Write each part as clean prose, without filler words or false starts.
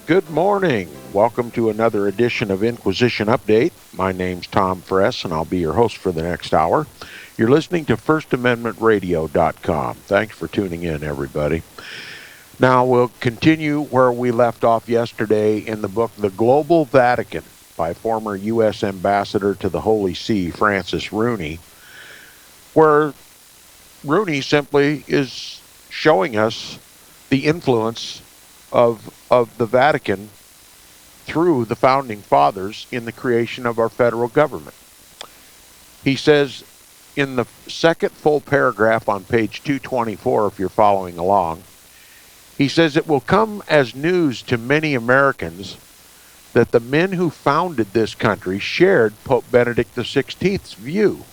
Good morning. Welcome to another edition of Inquisition Update. My name's Tom Fress, and I'll be your host for the next hour. You're listening to FirstAmendmentRadio.com. Thanks for tuning in, everybody. Now, we'll continue where we left off yesterday in the book The Global Vatican by former U.S. Ambassador to the Holy See, Francis Rooney, where Rooney simply is showing us the influence of the Vatican through the Founding Fathers in the creation of our federal government. He says in the second full paragraph on page 224, if you're following along, he says, "It will come as news to many Americans that the men who founded this country shared Pope Benedict XVI's view.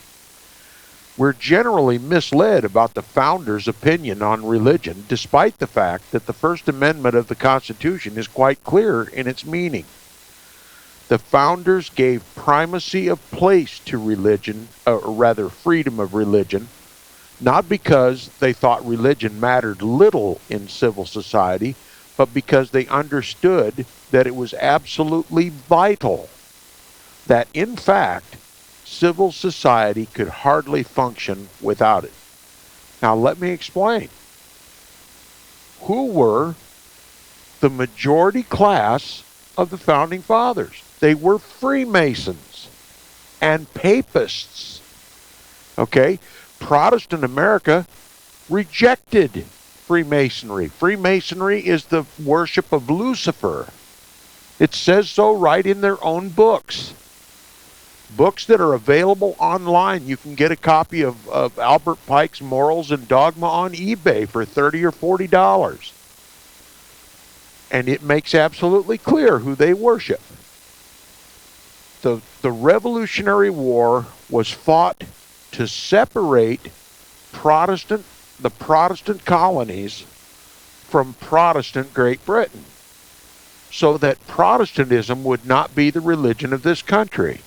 We're generally misled about the founders' opinion on religion, despite the fact that the First Amendment of the Constitution is quite clear in its meaning. The founders gave primacy of place to religion, or rather freedom of religion, not because they thought religion mattered little in civil society, but because they understood that it was absolutely vital, that in fact, civil society could hardly function without it." Now let me explain. Who were the majority class of the Founding Fathers? They were Freemasons and Papists. Okay? Protestant America rejected Freemasonry. Freemasonry is the worship of Lucifer. It says so right in their own books. Books that are available online. You can get a copy of Albert Pike's Morals and Dogma on eBay for $30 or $40. And it makes absolutely clear who they worship. The Revolutionary War was fought to separate the Protestant colonies from Protestant Great Britain, so that Protestantism would not be the religion of this country.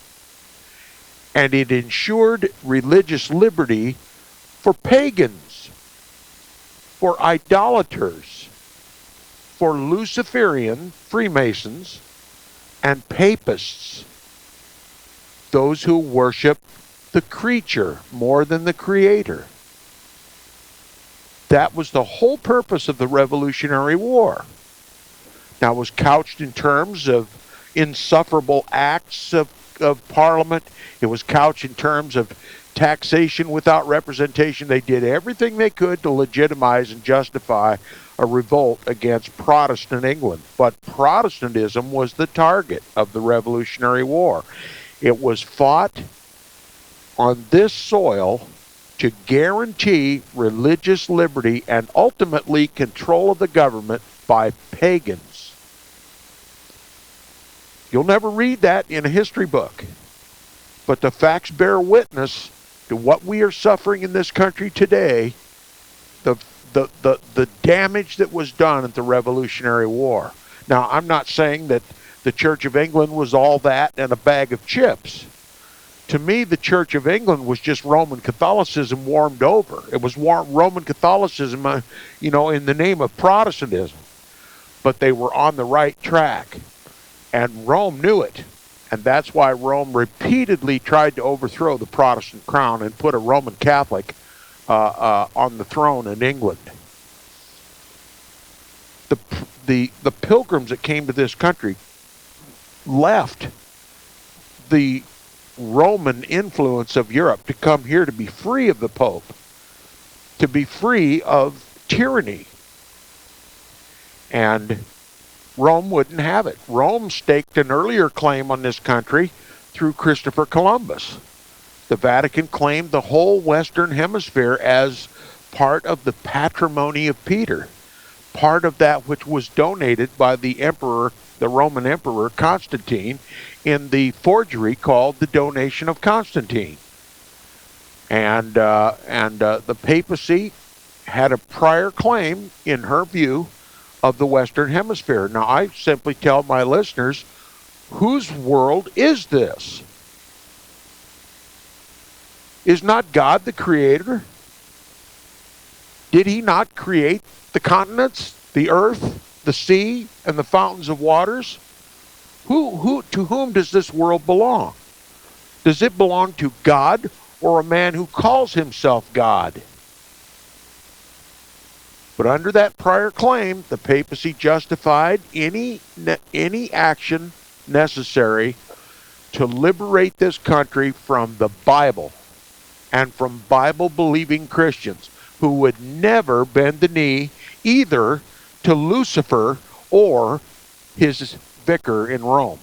And it ensured religious liberty for pagans, for idolaters, for Luciferian Freemasons, and Papists, those who worship the creature more than the Creator. That was the whole purpose of the Revolutionary War. Now, it was couched in terms of insufferable acts of Parliament. It was couched in terms of taxation without representation. They did everything they could to legitimize and justify a revolt against Protestant England. But Protestantism was the target of the Revolutionary War. It was fought on this soil to guarantee religious liberty and ultimately control of the government by pagans. You'll never read that in a history book. But the facts bear witness to what we are suffering in this country today, the damage that was done at the Revolutionary War. Now, I'm not saying that the Church of England was all that and a bag of chips. To me, the Church of England was just Roman Catholicism warmed over. It was Roman Catholicism, in the name of Protestantism. But they were on the right track. And Rome knew it. And that's why Rome repeatedly tried to overthrow the Protestant crown and put a Roman Catholic on the throne in England. The pilgrims that came to this country left the Roman influence of Europe to come here to be free of the Pope, to be free of tyranny. And Rome wouldn't have it. Rome staked an earlier claim on this country through Christopher Columbus. The Vatican claimed the whole Western Hemisphere as part of the patrimony of Peter, part of that which was donated by the emperor, the Roman Emperor Constantine, in the forgery called the Donation of Constantine. And the papacy had a prior claim, in her view, of the Western Hemisphere. Now, I simply tell my listeners, whose world is this? Is not God the creator? Did he not create the continents, the earth, the sea and the fountains of waters? To whom does this world belong? Does it belong to God or a man who calls himself God? But under that prior claim, the papacy justified any action necessary to liberate this country from the Bible and from Bible-believing Christians who would never bend the knee either to Lucifer or his vicar in Rome.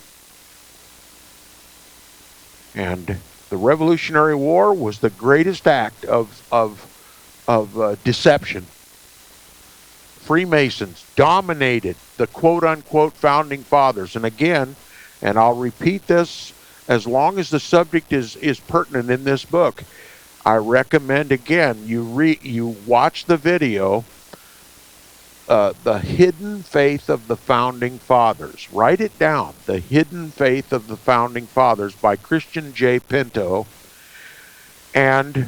And the Revolutionary War was the greatest act of deception. Freemasons dominated the quote-unquote founding fathers. And again, and I'll repeat this as long as the subject is pertinent in this book, I recommend again you watch the video, The Hidden Faith of the Founding Fathers. Write it down, The Hidden Faith of the Founding Fathers by Christian J. Pinto and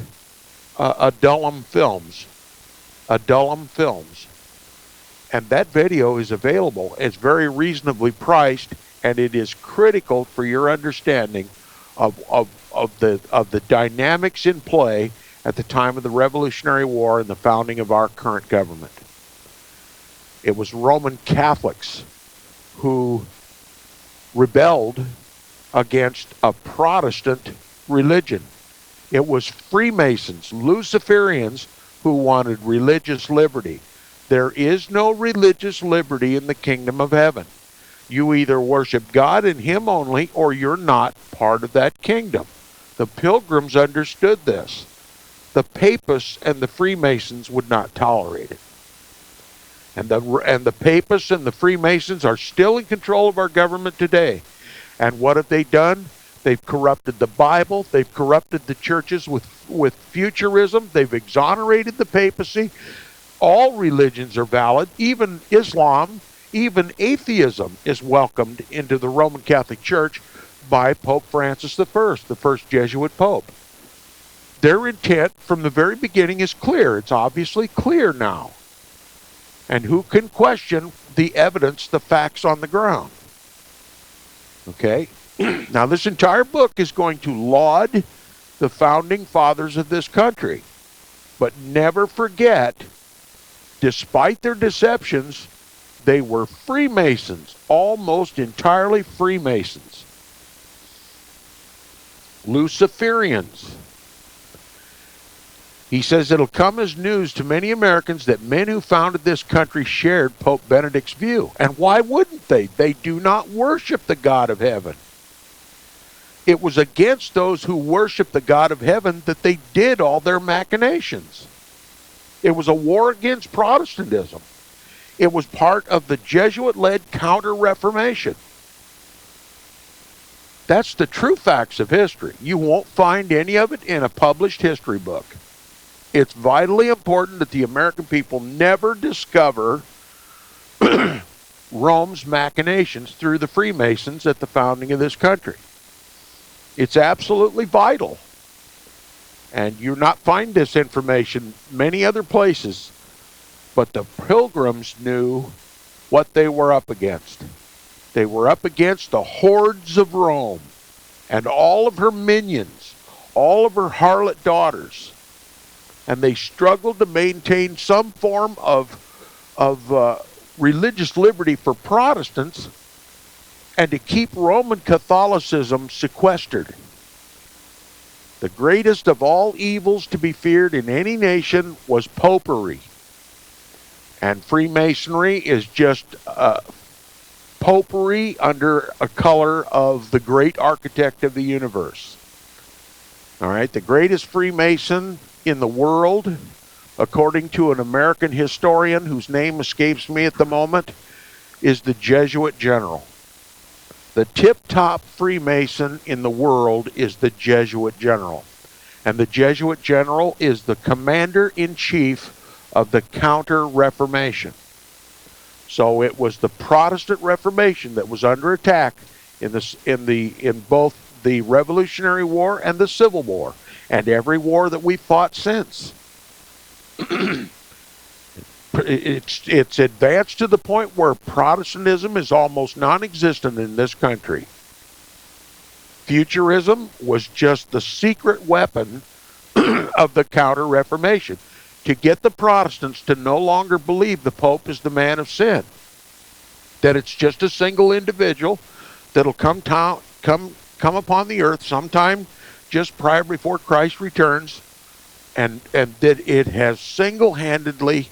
Adullam Films. And that video is available. It's very reasonably priced, and it is critical for your understanding of the dynamics in play at the time of the Revolutionary War and the founding of our current government. It was Roman Catholics who rebelled against a Protestant religion. It was Freemasons, Luciferians, who wanted religious liberty. There is no religious liberty in the kingdom of heaven. You either worship God and Him only, or you're not part of that kingdom. The Pilgrims understood this. The Papists and the Freemasons would not tolerate it. And the Papists and the Freemasons are still in control of our government today. And what have they done? They've corrupted the Bible. They've corrupted the churches with Futurism. They've exonerated the papacy. All religions are valid. Even Islam, even atheism is welcomed into the Roman Catholic Church by Pope Francis I, the first Jesuit pope. Their intent from the very beginning is clear. It's obviously clear now. And who can question the evidence, the facts on the ground? Okay? Now, this entire book is going to laud the founding fathers of this country. But never forget, despite their deceptions, they were Freemasons, almost entirely Freemasons. Luciferians. He says it'll come as news to many Americans that men who founded this country shared Pope Benedict's view. And why wouldn't they? They do not worship the God of heaven. It was against those who worship the God of heaven that they did all their machinations. It was a war against Protestantism. It was part of the Jesuit-led Counter-Reformation. That's the true facts of history. You won't find any of it in a published history book. It's vitally important that the American people never discover Rome's machinations through the Freemasons at the founding of this country. It's absolutely vital. And you'll not find this information many other places. But the Pilgrims knew what they were up against. They were up against the hordes of Rome and all of her minions, all of her harlot daughters. And they struggled to maintain some form of religious liberty for Protestants and to keep Roman Catholicism sequestered. The greatest of all evils to be feared in any nation was popery. And Freemasonry is just popery under a color of the great architect of the universe. All right, the greatest Freemason in the world, according to an American historian whose name escapes me at the moment, is the Jesuit general. The tip-top Freemason in the world is the Jesuit general. And the Jesuit general is the commander-in-chief of the Counter-Reformation. So it was the Protestant Reformation that was under attack in both the Revolutionary War and the Civil War, and every war that we fought since. It's advanced to the point where Protestantism is almost non-existent in this country. Futurism was just the secret weapon of the Counter-Reformation to get the Protestants to no longer believe the Pope is the man of sin, that it's just a single individual that'll come upon the earth sometime just prior before Christ returns, and that it has single-handedly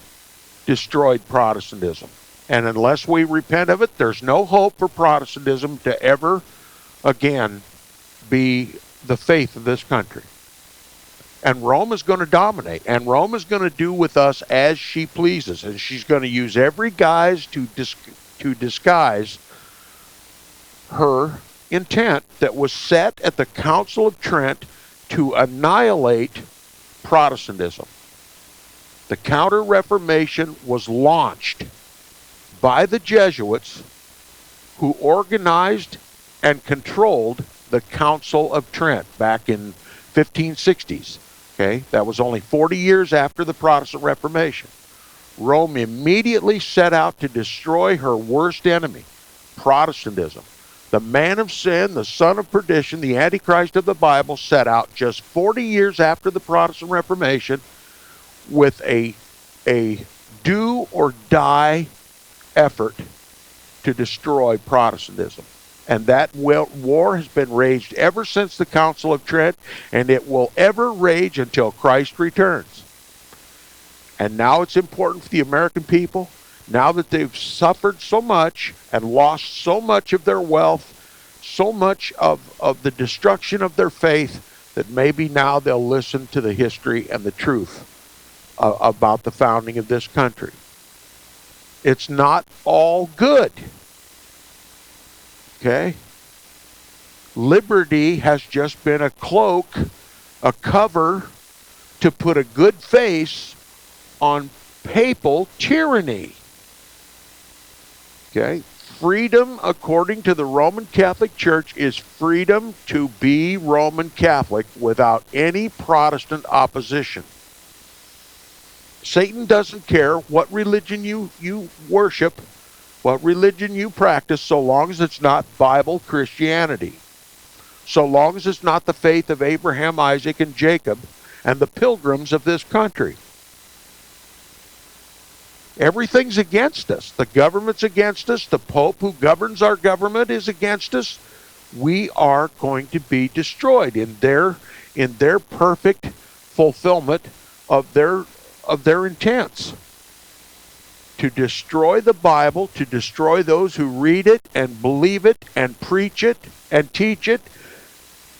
destroyed Protestantism. And unless we repent of it, there's no hope for Protestantism to ever again be the faith of this country. And Rome is going to dominate, and Rome is going to do with us as she pleases, and she's going to use every guise to disguise her intent that was set at the Council of Trent to annihilate Protestantism. The Counter-Reformation was launched by the Jesuits, who organized and controlled the Council of Trent back in 1560s. Okay, that was only 40 years after the Protestant Reformation. Rome immediately set out to destroy her worst enemy, Protestantism. The man of sin, the son of perdition, the Antichrist of the Bible, set out just 40 years after the Protestant Reformation with a do or die effort to destroy Protestantism. And that war has been waged ever since the Council of Trent, and it will ever rage until Christ returns. And now it's important for the American people, now that they've suffered so much and lost so much of their wealth, so much of the destruction of their faith, that maybe now they'll listen to the history and the truth about the founding of this country. It's not all good. Okay? Liberty has just been a cloak, a cover to put a good face on papal tyranny. Okay? Freedom, according to the Roman Catholic Church, is freedom to be Roman Catholic without any Protestant opposition. Satan doesn't care what religion you worship, what religion you practice, so long as it's not Bible Christianity. So long as it's not the faith of Abraham, Isaac, and Jacob, and the pilgrims of this country. Everything's against us. The government's against us. The Pope who governs our government is against us. We are going to be destroyed in their perfect fulfillment of their intents. To destroy the Bible, to destroy those who read it and believe it and preach it and teach it,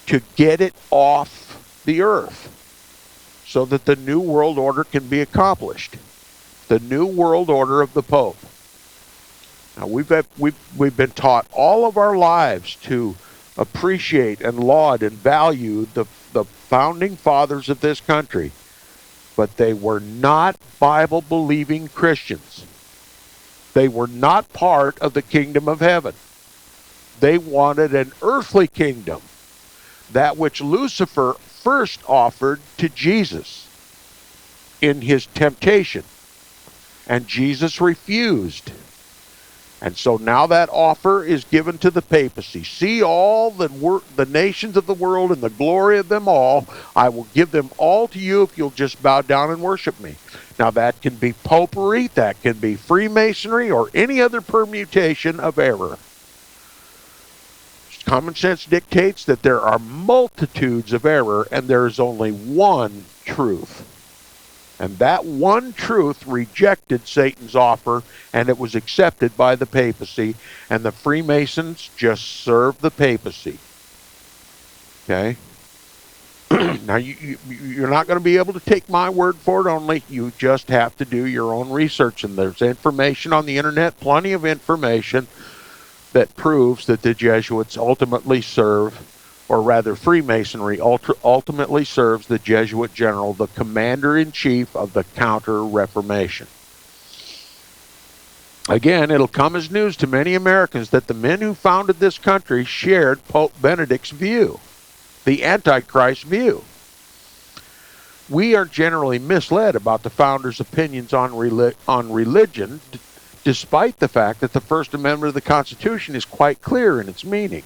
to get it off the earth so that the New World Order can be accomplished. The New World Order of the Pope. Now, we've been taught all of our lives to appreciate and laud and value the founding fathers of this country, but they were not Bible-believing Christians. They were not part of the kingdom of heaven. They wanted an earthly kingdom, that which Lucifer first offered to Jesus in his temptation. And Jesus refused. And so now that offer is given to the papacy. See all the nations of the world and the glory of them all. I will give them all to you if you'll just bow down and worship me. Now that can be popery, that can be Freemasonry, or any other permutation of error. Common sense dictates that there are multitudes of error and there is only one truth. And that one truth rejected Satan's offer, and it was accepted by the papacy, and the Freemasons just serve the papacy. Okay? Now, you're not going to be able to take my word for it only. You just have to do your own research, and there's information on the internet, plenty of information that proves that the Jesuits ultimately serve, or rather Freemasonry ultimately serves the Jesuit general, the commander-in-chief of the Counter-Reformation. Again, it'll come as news to many Americans that the men who founded this country shared Pope Benedict's view, the Antichrist view. We are generally misled about the founders' opinions on religion, despite the fact that the First Amendment of the Constitution is quite clear in its meaning.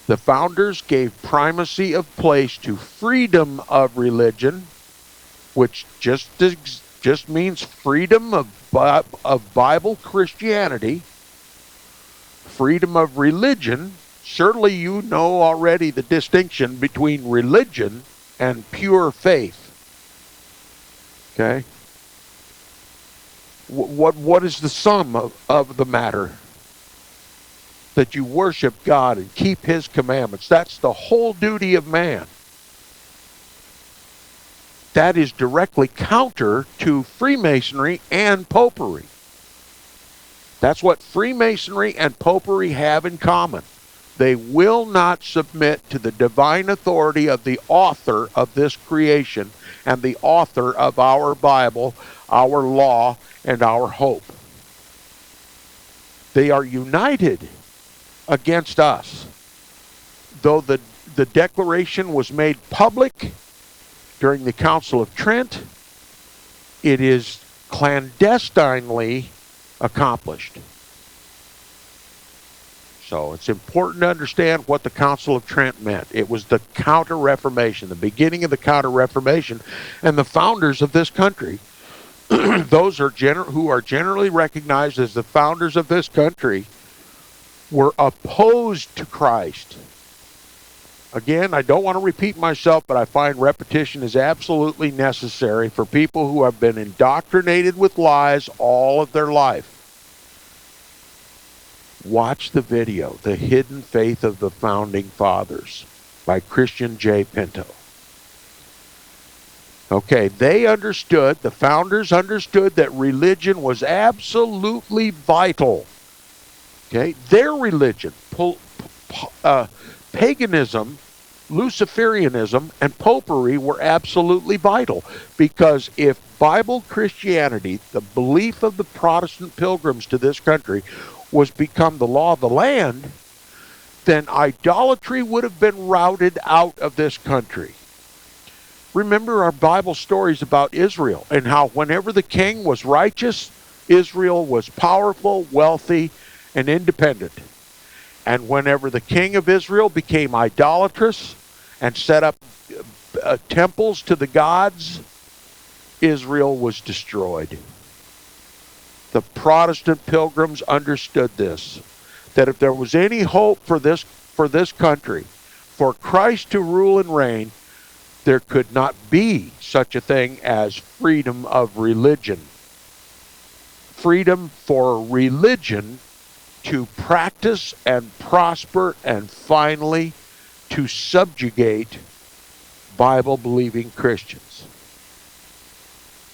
The founders gave primacy of place to freedom of religion, which just means freedom of Bible Christianity. Freedom of religion, certainly you know already the distinction between religion and pure faith. Okay? What is the sum of the matter? That you worship God and keep His commandments. That's the whole duty of man. That is directly counter to Freemasonry and Popery. That's what Freemasonry and Popery have in common. They will not submit to the divine authority of the author of this creation and the author of our Bible, our law, and our hope. They are united against us. Though the declaration was made public during the Council of Trent, it is clandestinely accomplished. So it's important to understand what the Council of Trent meant. It was the Counter-Reformation, the beginning of the Counter-Reformation, and the founders of this country, those who are generally recognized as the founders of this country, were opposed to Christ. Again, I don't want to repeat myself, but I find repetition is absolutely necessary for people who have been indoctrinated with lies all of their life. Watch the video, The Hidden Faith of the Founding Fathers, by Christian J. Pinto. Okay, the founders understood that religion was absolutely vital. Okay, their religion, paganism, Luciferianism, and Popery were absolutely vital, because if Bible Christianity, the belief of the Protestant pilgrims to this country, was become the law of the land, then idolatry would have been routed out of this country. Remember our Bible stories about Israel and how whenever the king was righteous, Israel was powerful, wealthy, and independent. And whenever the king of Israel became idolatrous and set up temples to the gods, Israel was destroyed. The Protestant pilgrims understood this, that if there was any hope for this country, for Christ to rule and reign, there could not be such a thing as freedom of religion. Freedom for religion to practice and prosper and finally to subjugate Bible-believing Christians.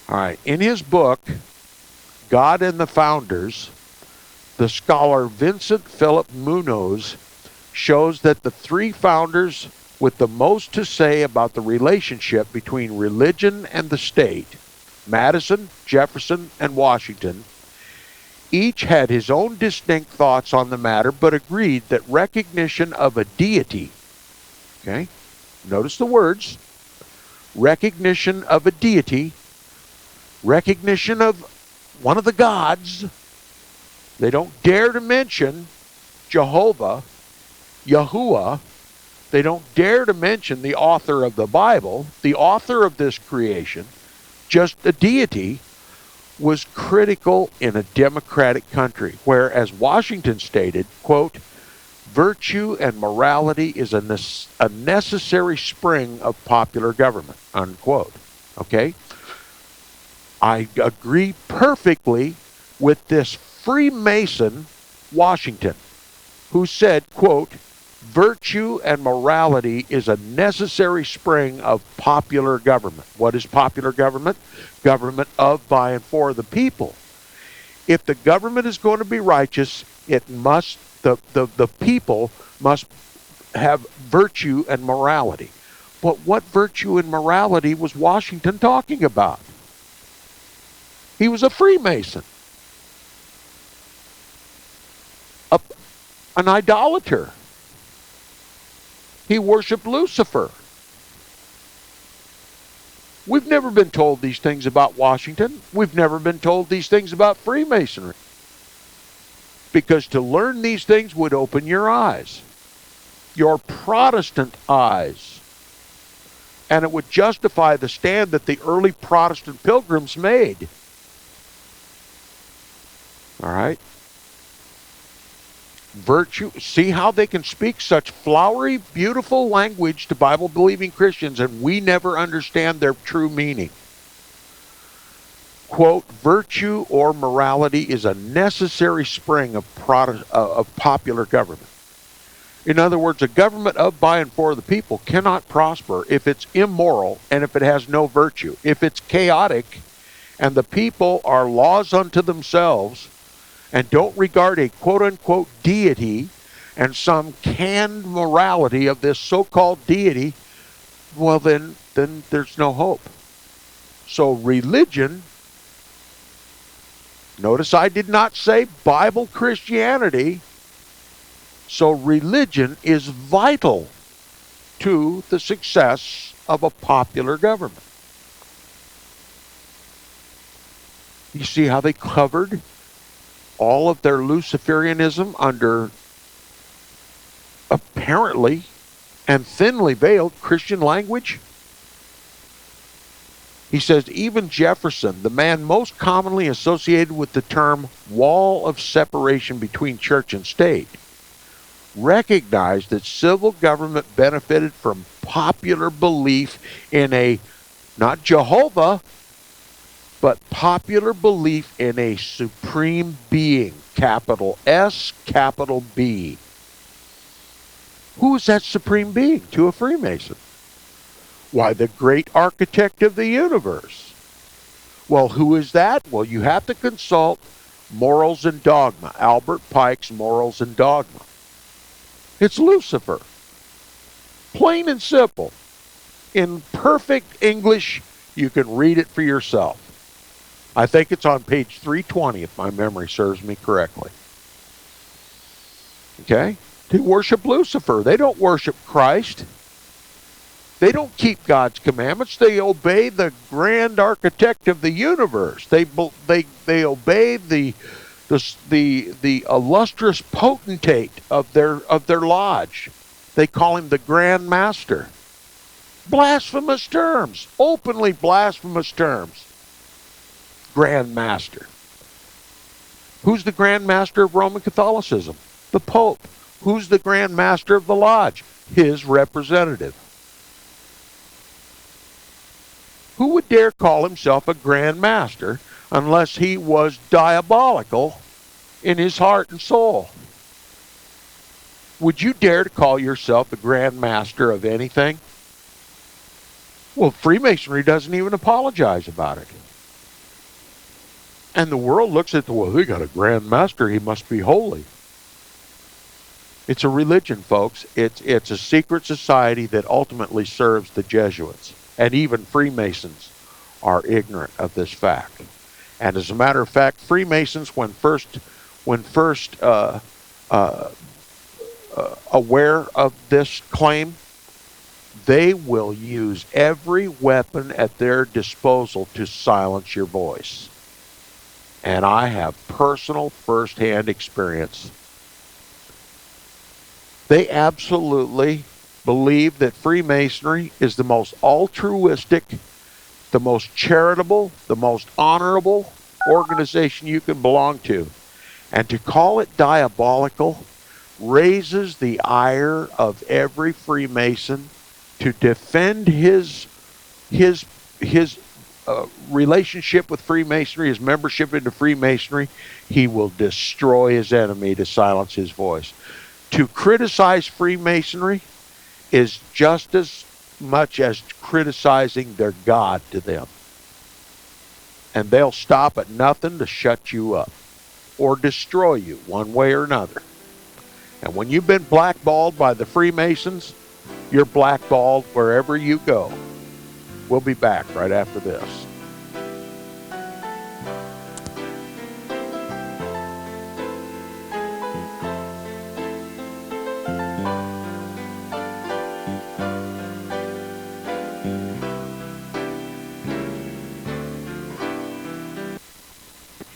All right, in his book, God and the Founders, the scholar Vincent Philip Munoz shows that the three founders with the most to say about the relationship between religion and the state, Madison, Jefferson, and Washington, each had his own distinct thoughts on the matter, but agreed that recognition of a deity, okay, notice the words, recognition of a deity, recognition of one of the gods. They don't dare to mention Jehovah, Yahuwah. They don't dare to mention the author of the Bible, the author of this creation, just a deity, was critical in a democratic country, where, as Washington stated, quote, virtue and morality is a necessary spring of popular government, unquote. Okay? I agree perfectly with this Freemason Washington, who said, quote, virtue and morality is a necessary spring of popular government. What is popular government? Government of, by, and for the people. If the government is going to be righteous, it must, the people must have virtue and morality. But what virtue and morality was Washington talking about? He was a Freemason, an idolater. He worshiped Lucifer. We've never been told these things about Washington. We've never been told these things about Freemasonry. Because to learn these things would open your eyes, your Protestant eyes. And it would justify the stand that the early Protestant pilgrims made. All right? Virtue, see how they can speak such flowery, beautiful language to Bible-believing Christians, and we never understand their true meaning. Quote, virtue or morality is a necessary spring of popular government. In other words, a government of, by, and for the people cannot prosper if it's immoral and if it has no virtue. If it's chaotic and the people are laws unto themselves and don't regard a quote-unquote deity and some canned morality of this so-called deity, well, then there's no hope. So religion, notice I did not say Bible Christianity, so religion is vital to the success of a popular government. You see how they covered all of their Luciferianism under apparently and thinly veiled Christian language? He says, even Jefferson, the man most commonly associated with the term wall of separation between church and state, recognized that civil government benefited from popular belief in a, not Jehovah, but popular belief in a supreme being, capital S, capital B. Who is that supreme being to a Freemason? Why, the great architect of the universe. Well, who is that? Well, you have to consult Morals and Dogma, Albert Pike's Morals and Dogma. It's Lucifer. Plain and simple. In perfect English, you can read it for yourself. I think it's on page 320, if my memory serves me correctly. Okay? They worship Lucifer. They don't worship Christ. They don't keep God's commandments. They obey the grand architect of the universe. They obey the illustrious potentate of their lodge. They call him the Grand Master. Blasphemous terms, openly blasphemous terms. Grand Master. Who's the Grand Master of Roman Catholicism? The Pope. Who's the Grand Master of the Lodge? His representative. Who would dare call himself a Grand Master unless he was diabolical in his heart and soul? Would you dare to call yourself the Grand Master of anything? Well, Freemasonry doesn't even apologize about it. And the world looks at well, they got a Grand Master, he must be holy. It's a religion, folks. It's a secret society that ultimately serves the Jesuits. And even Freemasons are ignorant of this fact. And as a matter of fact, Freemasons, when first aware of this claim, they will use every weapon at their disposal to silence your voice. And I have personal first-hand experience. They absolutely believe that Freemasonry is the most altruistic, the most charitable, the most honorable organization you can belong to. And to call it diabolical raises the ire of every Freemason to defend his relationship with Freemasonry, his membership into Freemasonry. He will destroy his enemy to silence his voice. To criticize Freemasonry is just as much as criticizing their God to them. And they'll stop at nothing to shut you up or destroy you one way or another. And when you've been blackballed by the Freemasons, you're blackballed wherever you go. We'll be back right after this.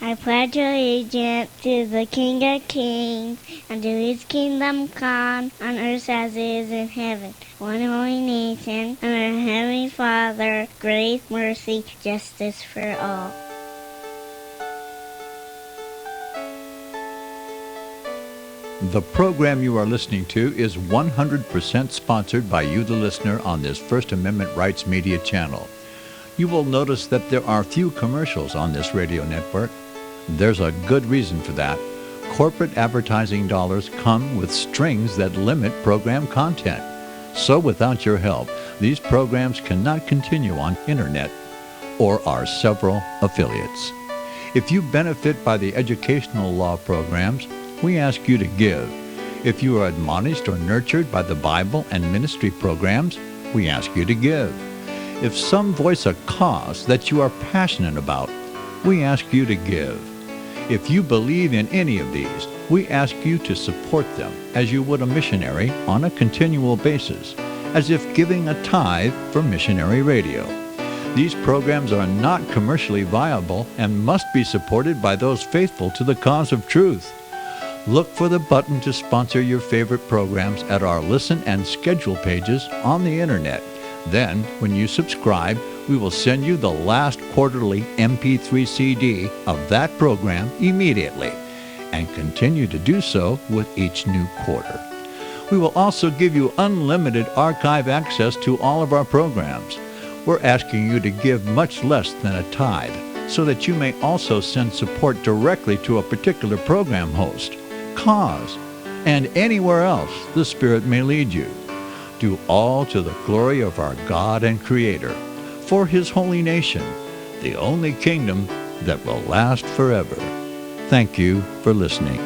I pledge allegiance to the King of Kings and to his kingdom come on earth as it is in heaven. One holy nation, under our Heavenly Father, grace, mercy, justice for all. The program you are listening to is 100% sponsored by you, the listener, on this First Amendment Rights Media channel. You will notice that there are few commercials on this radio network. There's a good reason for that. Corporate advertising dollars come with strings that limit program content. So without your help, these programs cannot continue on internet or our several affiliates. If you benefit by the educational law programs, we ask you to give. If you are admonished or nurtured by the Bible and ministry programs, we ask you to give. If some voice a cause that you are passionate about, we ask you to give. If you believe in any of these, we ask you to support them as you would a missionary on a continual basis, as if giving a tithe for missionary radio. These programs are not commercially viable and must be supported by those faithful to the cause of truth. Look for the button to sponsor your favorite programs at our listen and schedule pages on the internet. Then, when you subscribe, we will send you the last quarterly MP3 CD of that program immediately, and continue to do so with each new quarter. We will also give you unlimited archive access to all of our programs. We're asking you to give much less than a tithe, so that you may also send support directly to a particular program host, cause, and anywhere else the Spirit may lead you. Do all to the glory of our God and Creator, for His holy nation, the only kingdom that will last forever. Thank you for listening.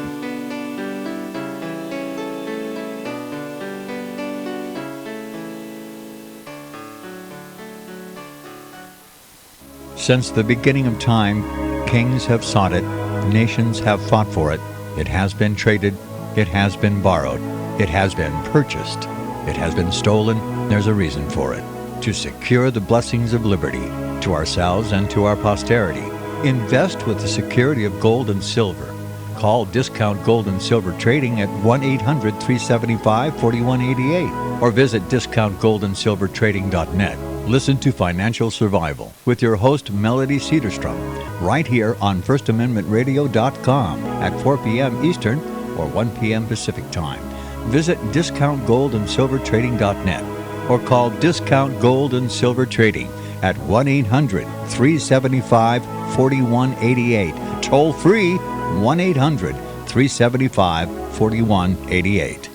Since the beginning of time, kings have sought it, nations have fought for it. It has been traded, it has been borrowed, it has been purchased, it has been stolen. There's a reason for it. To secure the blessings of liberty to ourselves and to our posterity, invest with the security of gold and silver. Call Discount Gold and Silver Trading at 1-800-375-4188 or visit discountgoldandsilvertrading.net. Listen to Financial Survival with your host, Melody Cedarstrom, right here on FirstAmendmentRadio.com at 4 p.m. Eastern or 1 p.m. Pacific Time. Visit discountgoldandsilvertrading.net or call Discount Gold and Silver Trading at 1-800-375-4188. Toll free, 1-800-375-4188.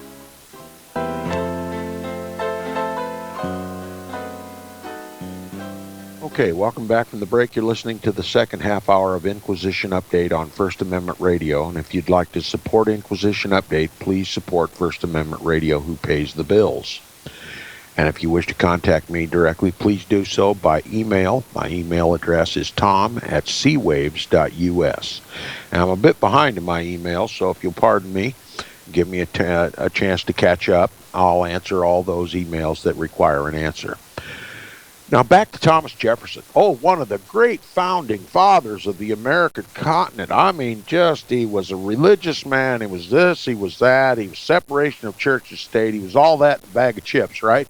Okay, welcome back from the break. You're listening to the second half hour of Inquisition Update on First Amendment Radio. And if you'd like to support Inquisition Update, please support First Amendment Radio, who pays the bills. And if you wish to contact me directly, please do so by email. My email address is tom@seawaves.us. And I'm a bit behind in my email, so if you'll pardon me, give me a chance to catch up. I'll answer all those emails that require an answer. Now back to Thomas Jefferson. Oh, one of the great founding fathers of the American continent. I mean, he was a religious man. He was this, he was that. He was separation of church and state. He was all that in a bag of chips, right?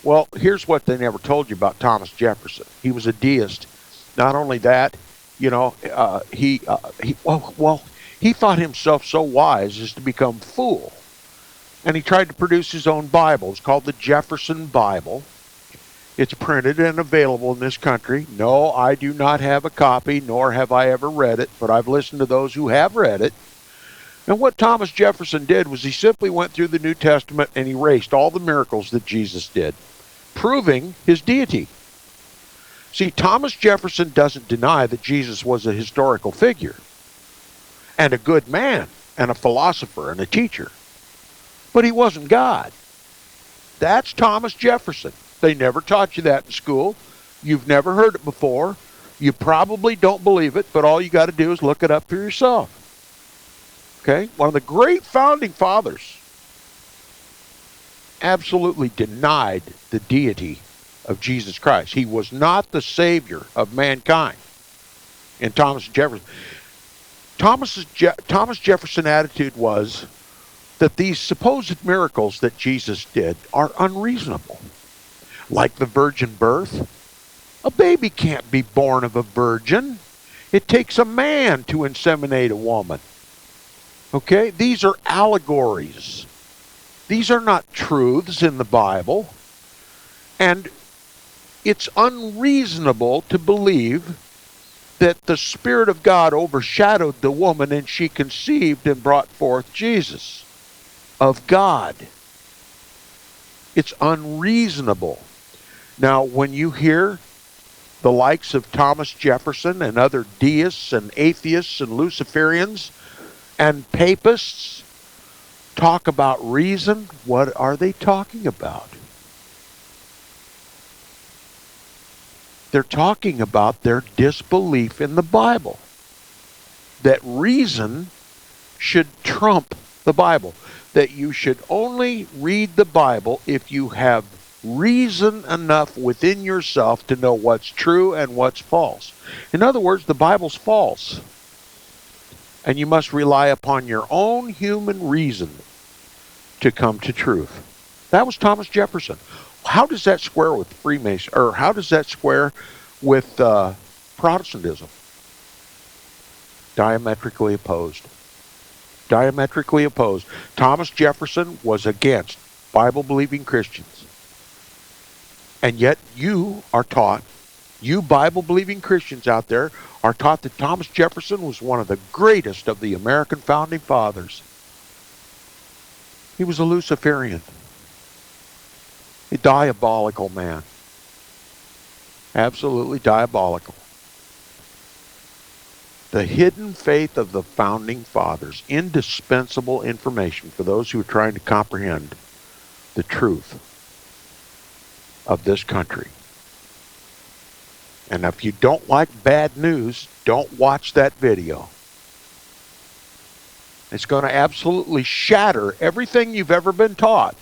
Well, here's what they never told you about Thomas Jefferson. He was a deist. Not only that, he thought himself so wise as to become fool. And he tried to produce his own Bible. It's called the Jefferson Bible. It's printed and available in this country. No, I do not have a copy, nor have I ever read it, but I've listened to those who have read it. And what Thomas Jefferson did was he simply went through the New Testament and erased all the miracles that Jesus did, proving his deity. See, Thomas Jefferson doesn't deny that Jesus was a historical figure and a good man and a philosopher and a teacher, but he wasn't God. That's Thomas Jefferson. They never taught you that in school. You've never heard it before. You probably don't believe it, but all you got to do is look it up for yourself. Okay? One of the great founding fathers absolutely denied the deity of Jesus Christ. He was not the Savior of mankind. And Thomas Jefferson, Thomas Jefferson's attitude was that these supposed miracles that Jesus did are unreasonable. Like the virgin birth, a baby can't be born of a virgin. It takes a man to inseminate a woman. Okay? These are allegories. These are not truths in the Bible. And it's unreasonable to believe that the Spirit of God overshadowed the woman and she conceived and brought forth Jesus of God. It's unreasonable. Now, when you hear the likes of Thomas Jefferson and other deists and atheists and Luciferians and papists talk about reason, what are they talking about? They're talking about their disbelief in the Bible. That reason should trump the Bible. That you should only read the Bible if you have reason enough within yourself to know what's true and what's false. In other words, the Bible's false. And you must rely upon your own human reason to come to truth. That was Thomas Jefferson. How does that square with Freemason, or how does that square with Protestantism? Diametrically opposed. Diametrically opposed. Thomas Jefferson was against Bible-believing Christians. And yet you are taught, you Bible-believing Christians out there are taught that Thomas Jefferson was one of the greatest of the American founding fathers. He was a Luciferian. A diabolical man. Absolutely diabolical. The hidden faith of the founding fathers, indispensable information for those who are trying to comprehend the truth of this country. And if you don't like bad news, don't watch that video. It's going to absolutely shatter everything you've ever been taught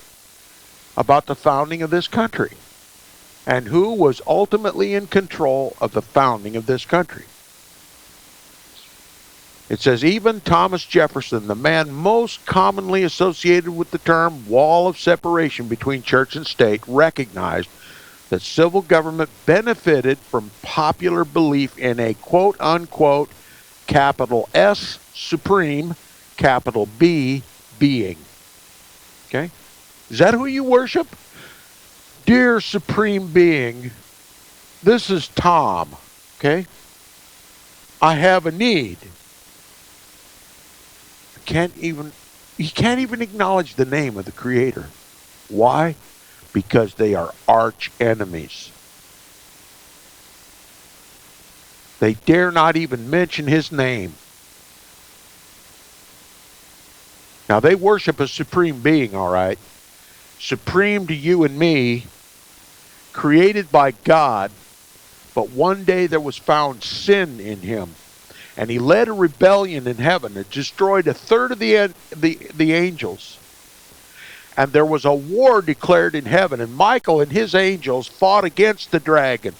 about the founding of this country and who was ultimately in control of the founding of this country. It says, even Thomas Jefferson, the man most commonly associated with the term wall of separation between church and state, recognized that civil government benefited from popular belief in a quote-unquote capital S supreme, capital B being. Okay? Is that who you worship? Dear Supreme Being, this is Tom, okay? I have a need. He can't even acknowledge the name of the Creator. Why? Because they are arch enemies. They dare not even mention his name. Now, they worship a supreme being, all right? Supreme to you and me, created by God, but one day there was found sin in him. And he led a rebellion in heaven. It destroyed a third of the angels. And there was a war declared in heaven. And Michael and his angels fought against the dragon.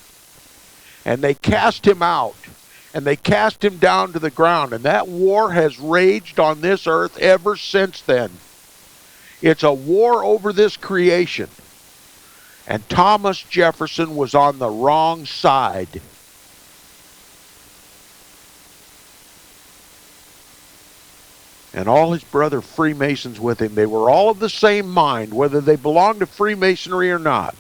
And they cast him out. And they cast him down to the ground. And that war has raged on this earth ever since then. It's a war over this creation. And Thomas Jefferson was on the wrong side. And all his brother Freemasons with him, they were all of the same mind, whether they belonged to Freemasonry or not.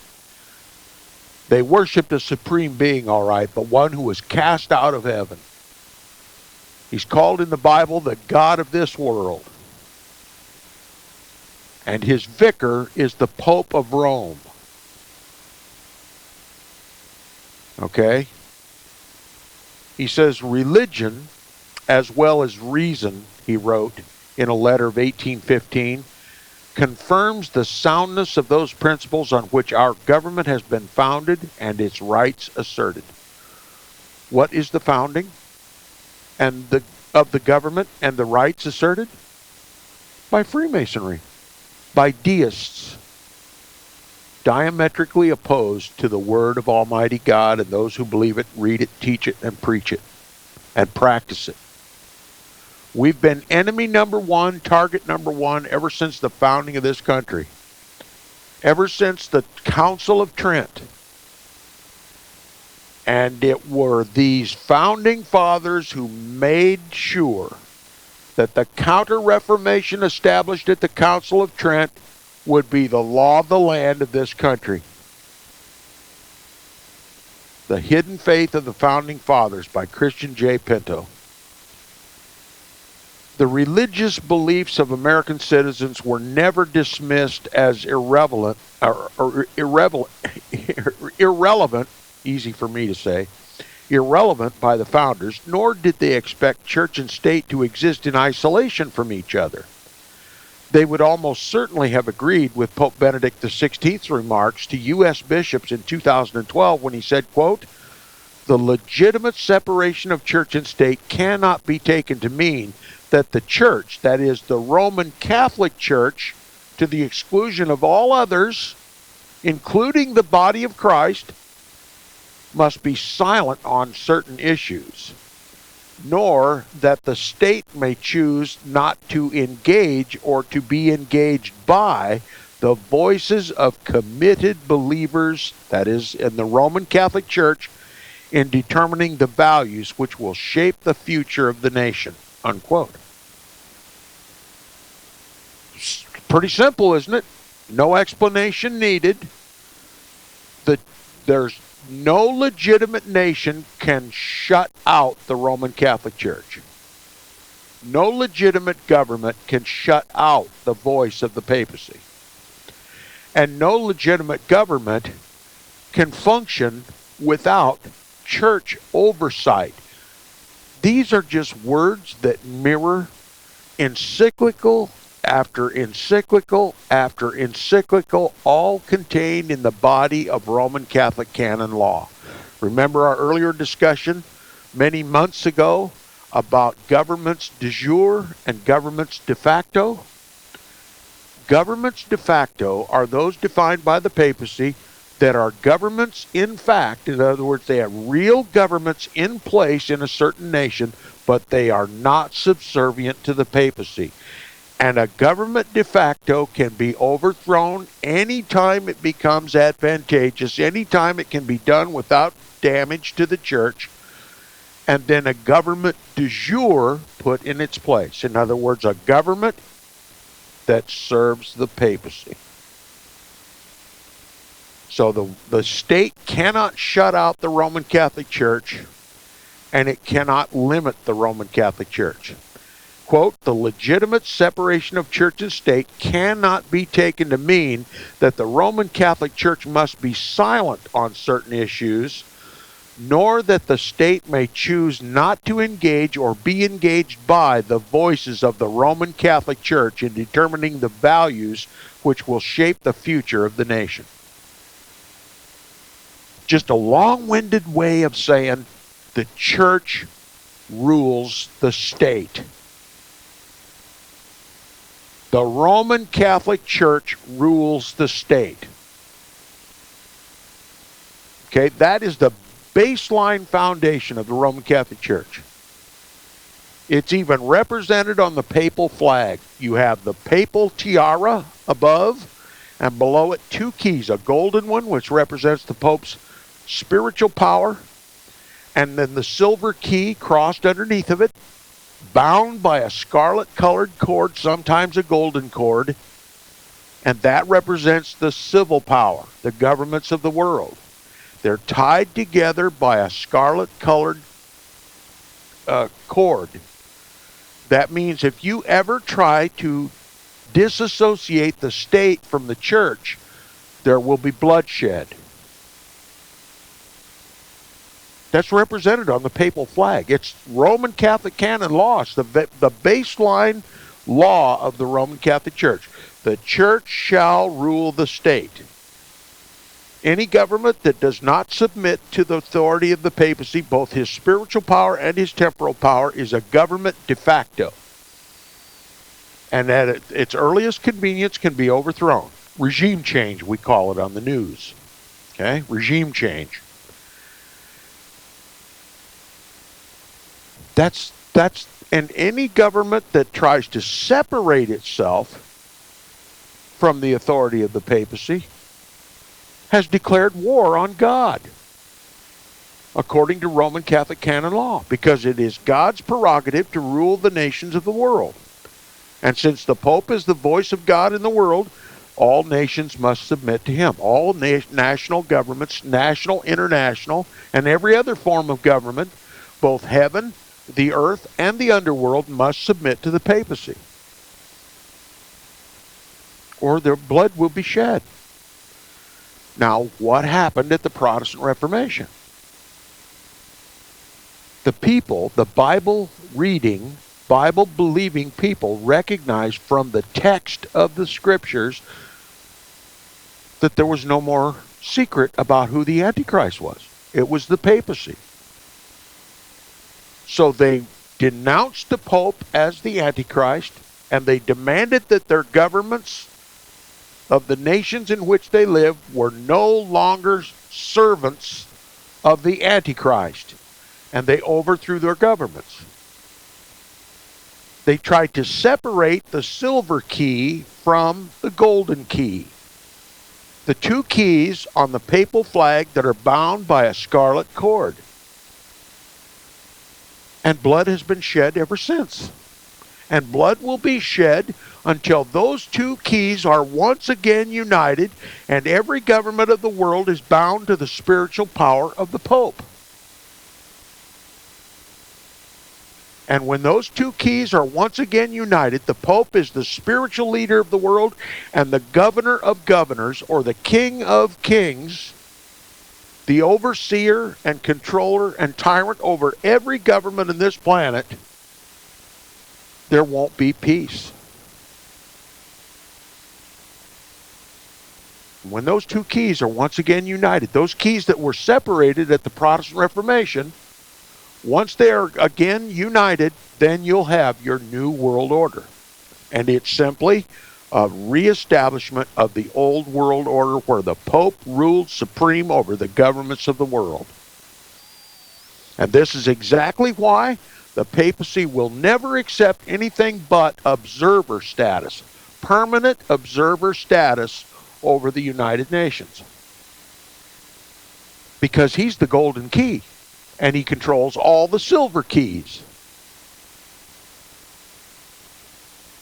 They worshipped a supreme being, all right, but one who was cast out of heaven. He's called in the Bible the God of this world. And his vicar is the Pope of Rome. Okay? He says religion as well as reason, he wrote in a letter of 1815, confirms the soundness of those principles on which our government has been founded and its rights asserted. What is the founding of the government and the rights asserted? By Freemasonry, by deists, diametrically opposed to the Word of Almighty God and those who believe it, read it, teach it, and preach it, and practice it. We've been enemy number one, target number one, ever since the founding of this country. Ever since the Council of Trent. And it were these founding fathers who made sure that the Counter-Reformation established at the Council of Trent would be the law of the land of this country. The Hidden Faith of the Founding Fathers by Christian J. Pinto. The religious beliefs of American citizens were never dismissed as irrelevant, easy for me to say, irrelevant by the founders, nor did they expect church and state to exist in isolation from each other. They would almost certainly have agreed with Pope Benedict XVI's remarks to U.S. bishops in 2012 when he said, quote, "The legitimate separation of church and state cannot be taken to mean that the church, that is, the Roman Catholic Church, to the exclusion of all others, including the body of Christ, must be silent on certain issues, nor that the state may choose not to engage or to be engaged by the voices of committed believers, that is, in the Roman Catholic Church, in determining the values which will shape the future of the nation," unquote. Pretty simple, isn't it? No explanation needed. There's no legitimate nation can shut out the Roman Catholic Church. No legitimate government can shut out the voice of the papacy. And no legitimate government can function without church oversight. These are just words that mirror encyclical after encyclical after encyclical, all contained in the body of Roman Catholic canon law. Remember our earlier discussion many months ago about governments de jure and governments de facto? Governments de facto are those defined by the papacy that are governments in fact. In other words, they have real governments in place in a certain nation, but they are not subservient to the papacy. And a government de facto can be overthrown anytime it becomes advantageous, anytime it can be done without damage to the church, and then a government de jure put in its place. In other words, a government that serves the papacy. So the state cannot shut out the Roman Catholic Church, and it cannot limit the Roman Catholic Church. Quote, "The legitimate separation of church and state cannot be taken to mean that the Roman Catholic Church must be silent on certain issues, nor that the state may choose not to engage or be engaged by the voices of the Roman Catholic Church in determining the values which will shape the future of the nation." Just a long-winded way of saying the church rules the state. The Roman Catholic Church rules the state. Okay, that is the baseline foundation of the Roman Catholic Church. It's even represented on the papal flag. You have the papal tiara above, and below it two keys, a golden one, which represents the Pope's spiritual power, and then the silver key crossed underneath of it, bound by a scarlet-colored cord, sometimes a golden cord, and that represents the civil power, the governments of the world. They're tied together by a scarlet-colored cord. That means if you ever try to disassociate the state from the church, there will be bloodshed. That's represented on the papal flag. It's Roman Catholic canon law. It's the baseline law of the Roman Catholic Church. The church shall rule the state. Any government that does not submit to the authority of the papacy, both his spiritual power and his temporal power, is a government de facto. And at its earliest convenience can be overthrown. Regime change, we call it on the news. Okay? Regime change. That's And any government that tries to separate itself from the authority of the papacy has declared war on God, according to Roman Catholic canon law, because it is God's prerogative to rule the nations of the world. And since the Pope is the voice of God in the world, all nations must submit to him. All national governments, national, international, and every other form of government, both heaven, the earth, and the underworld, must submit to the papacy, or their blood will be shed. Now, what happened at the Protestant Reformation? The people, the Bible-reading, Bible-believing people, recognized from the text of the Scriptures that there was no more secret about who the Antichrist was. It was the papacy. So they denounced the Pope as the Antichrist, and they demanded that their governments of the nations in which they lived were no longer servants of the Antichrist, and they overthrew their governments. They tried to separate the silver key from the golden key. The two keys on the papal flag that are bound by a scarlet cord. And blood has been shed ever since. And blood will be shed until those two keys are once again united, and every government of the world is bound to the spiritual power of the Pope. And when those two keys are once again united, the Pope is the spiritual leader of the world and the governor of governors, or the king of kings, the overseer and controller and tyrant over every government in this planet. There won't be peace. When those two keys are once again united, those keys that were separated at the Protestant Reformation, once they are again united, then you'll have your new world order. And it's simply a reestablishment of the old world order where the Pope ruled supreme over the governments of the world. And this is exactly why the papacy will never accept anything but observer status, permanent observer status over the United Nations. Because he's the golden key, and he controls all the silver keys.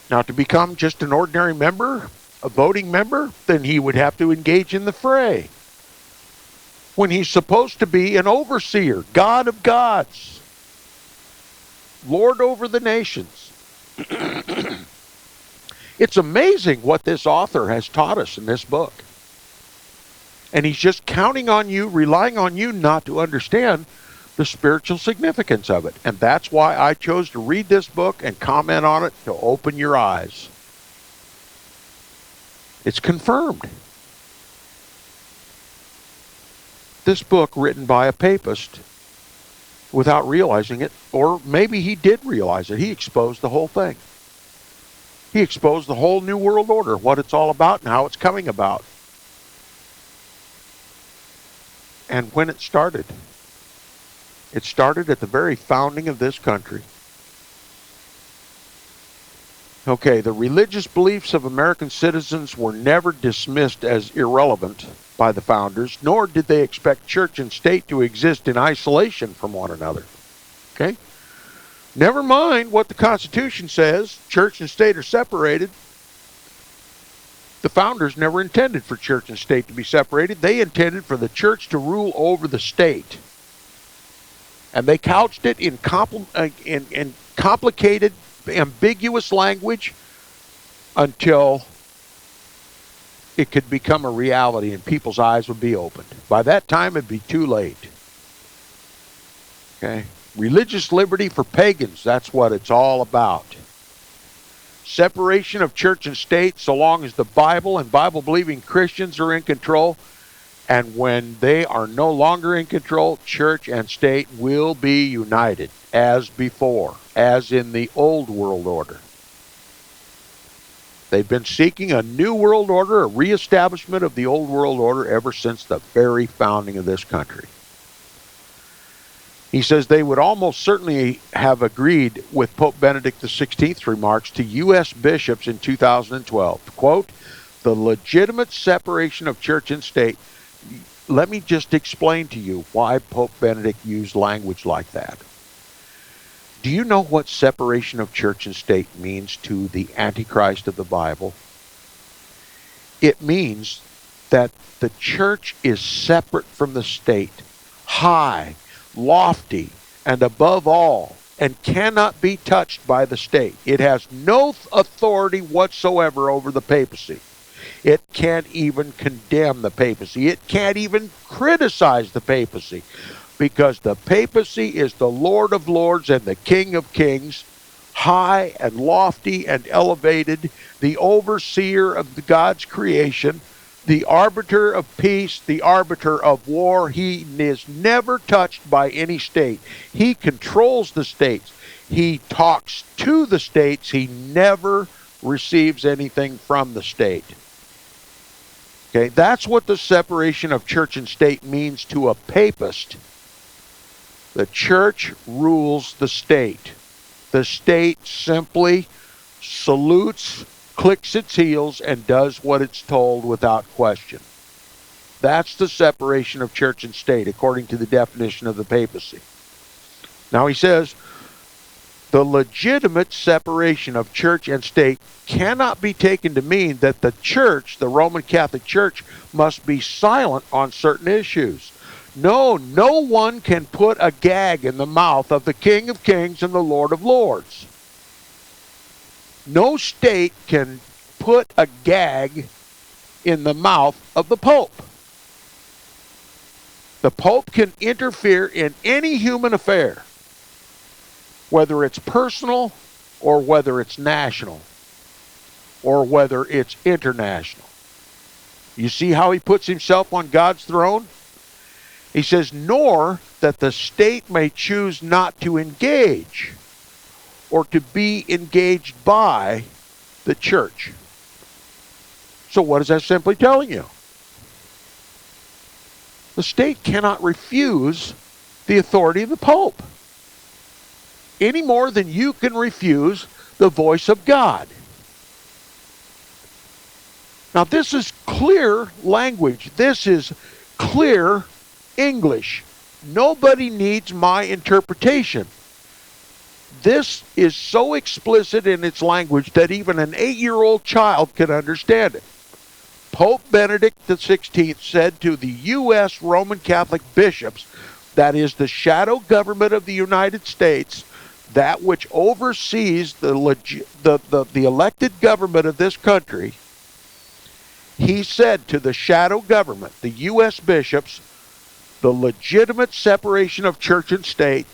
Now, to become just an ordinary member, a voting member, then he would have to engage in the fray. When he's supposed to be an overseer, God of gods, Lord over the nations. It's amazing what this author has taught us in this book. And he's just counting on you, relying on you not to understand the spiritual significance of it. And that's why I chose to read this book and comment on it, to open your eyes. It's confirmed. This book, written by a papist, without realizing it, or maybe he did realize it, he exposed the whole thing. He exposed the whole New World Order, what it's all about and how it's coming about. And when it started at the very founding of this country. Okay, the religious beliefs of American citizens were never dismissed as irrelevant by the founders, nor did they expect church and state to exist in isolation from one another. Okay? Never mind what the Constitution says, church and state are separated. The founders never intended for church and state to be separated. They intended for the church to rule over the state. And they couched it in complicated, ambiguous language until it could become a reality and people's eyes would be opened. By that time, it'd be too late. Okay? Religious liberty for pagans, that's what it's all about. Separation of church and state so long as the Bible and Bible-believing Christians are in control. And when they are no longer in control, church and state will be united as before, as in the old world order. They've been seeking a new world order, a reestablishment of the old world order ever since the very founding of this country. He says they would almost certainly have agreed with Pope Benedict XVI's remarks to U.S. bishops in 2012. Quote, the legitimate separation of church and state. Let me just explain to you why Pope Benedict used language like that. Do you know what separation of church and state means to the Antichrist of the Bible? It means that the church is separate from the state, high, lofty, and above all, and cannot be touched by the state. It has no authority whatsoever over the papacy. It can't even condemn the papacy. It can't even criticize the papacy, because the papacy is the Lord of Lords and the King of Kings, high and lofty and elevated, the overseer of God's creation, the arbiter of peace, the arbiter of war. He is never touched by any state. He controls the states. He talks to the states. He never receives anything from the state. Okay, that's what the separation of church and state means to a papist. The church rules the state. The state simply salutes, clicks its heels, and does what it's told without question. That's the separation of church and state, according to the definition of the papacy. Now he says, the legitimate separation of church and state cannot be taken to mean that the church, the Roman Catholic Church, must be silent on certain issues. No one can put a gag in the mouth of the King of Kings and the Lord of Lords. No state can put a gag in the mouth of the Pope. The Pope can interfere in any human affair, whether it's personal or whether it's national or whether it's international. You see how he puts himself on God's throne? He says, nor that the state may choose not to engage or to be engaged by the church. So what is that simply telling you? The state cannot refuse the authority of the Pope any more than you can refuse the voice of God. Now this is clear language. This is clear English. Nobody needs my interpretation. This is so explicit in its language that even an 8-year-old child can understand it. Pope Benedict XVI said to the U.S. Roman Catholic bishops, that is the shadow government of the United States, that which oversees the elected government of this country, he said to the shadow government, the U.S. bishops, the legitimate separation of church and state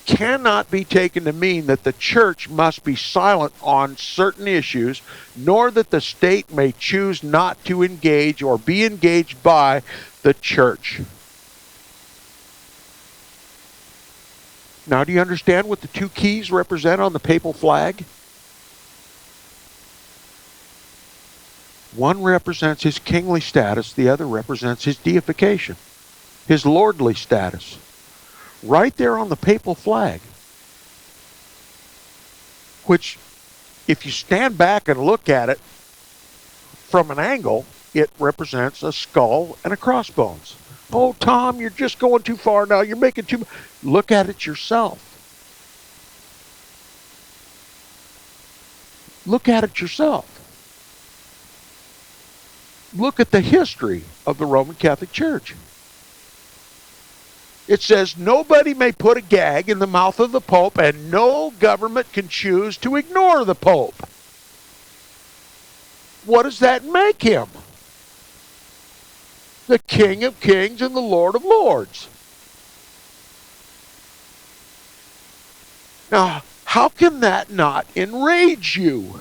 cannot be taken to mean that the church must be silent on certain issues, nor that the state may choose not to engage or be engaged by the church. Now, do you understand what the two keys represent on the papal flag? One represents his kingly status, the other represents his deification, his lordly status. Right there on the papal flag, which, if you stand back and look at it from an angle, it represents a skull and a crossbones. Oh, Tom, you're just going too far now. You're making too much. Look at it yourself. Look at it yourself. Look at the history of the Roman Catholic Church. It says nobody may put a gag in the mouth of the Pope, and no government can choose to ignore the Pope. What does that make him? The King of Kings and the Lord of Lords. Now, how can that not enrage you?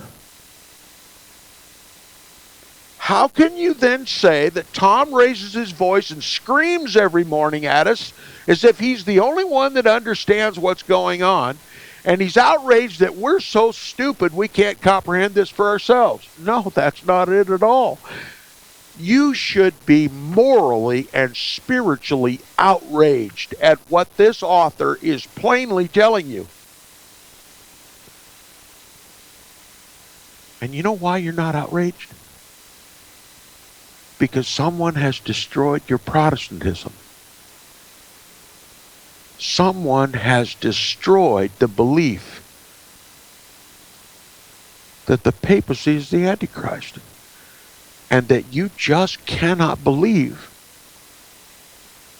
How can you then say that Tom raises his voice and screams every morning at us as if he's the only one that understands what's going on, and he's outraged that we're so stupid we can't comprehend this for ourselves? No, that's not it at all. You should be morally and spiritually outraged at what this author is plainly telling you. And you know why you're not outraged? Because someone has destroyed your Protestantism. Someone has destroyed the belief that the papacy is the Antichrist, and that you just cannot believe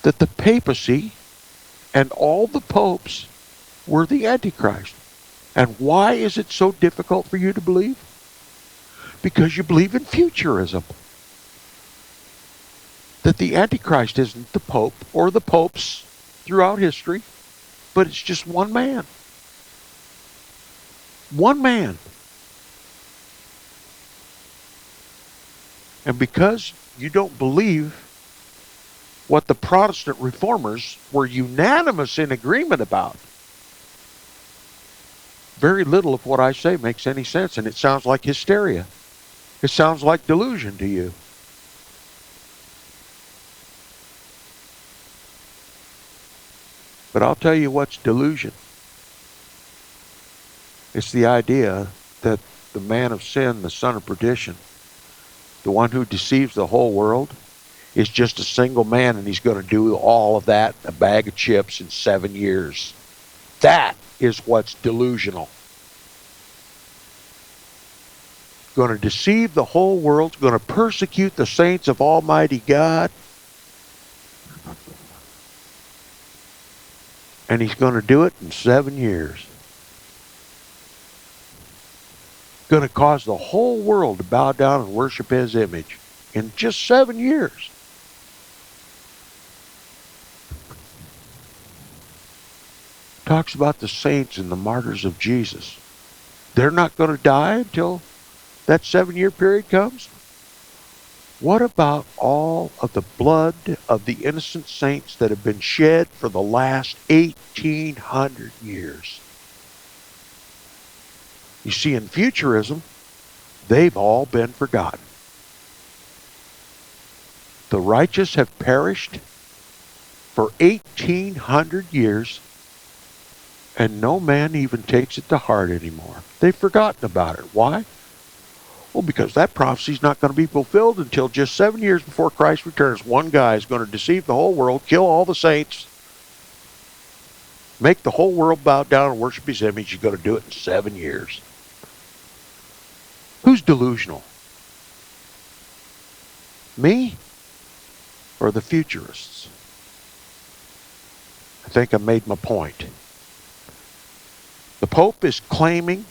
that the papacy and all the popes were the Antichrist. And why is it so difficult for you to believe? Because you believe in Futurism. That the Antichrist isn't the Pope or the popes throughout history, but it's just one man. One man. And because you don't believe what the Protestant reformers were unanimous in agreement about, very little of what I say makes any sense, and it sounds like hysteria. It sounds like delusion to you. But I'll tell you what's delusion. It's the idea that the man of sin, the son of perdition, the one who deceives the whole world, is just a single man, and he's going to do all of that in a bag of chips in 7 years. That is what's delusional. Going to deceive the whole world, going to persecute the saints of Almighty God, and he's going to do it in 7 years. Going to cause the whole world to bow down and worship his image in just 7 years. Talks about the saints and the martyrs of Jesus. They're not going to die until that 7-year period comes. What about all of the blood of the innocent saints that have been shed for the last 1,800 years? You see, in Futurism, they've all been forgotten. The righteous have perished for 1,800 years, and no man even takes it to heart anymore. They've forgotten about it. Why? Well, because that prophecy is not going to be fulfilled until just 7 years before Christ returns. One guy is going to deceive the whole world, kill all the saints, make the whole world bow down and worship his image. He's going to do it in 7 years. Who's delusional? Me or the futurists? I think I made my point. The Pope is claiming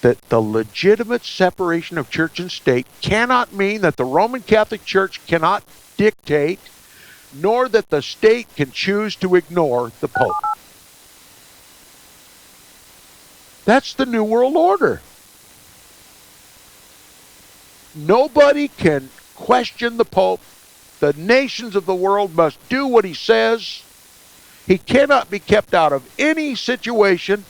that the legitimate separation of church and state cannot mean that the Roman Catholic Church cannot dictate, nor that the state can choose to ignore the Pope. That's the New World Order. Nobody can question the Pope. The nations of the world must do what he says. He cannot be kept out of any situation.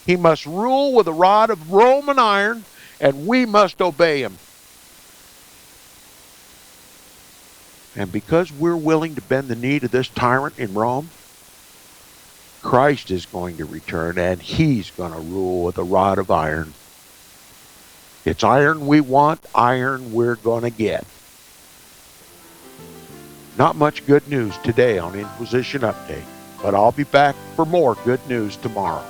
He must rule with a rod of Roman iron, and we must obey him. And because we're willing to bend the knee to this tyrant in Rome, Christ is going to return, and he's going to rule with a rod of iron. It's iron we want, iron we're going to get. Not much good news today on Inquisition Update, but I'll be back for more good news tomorrow.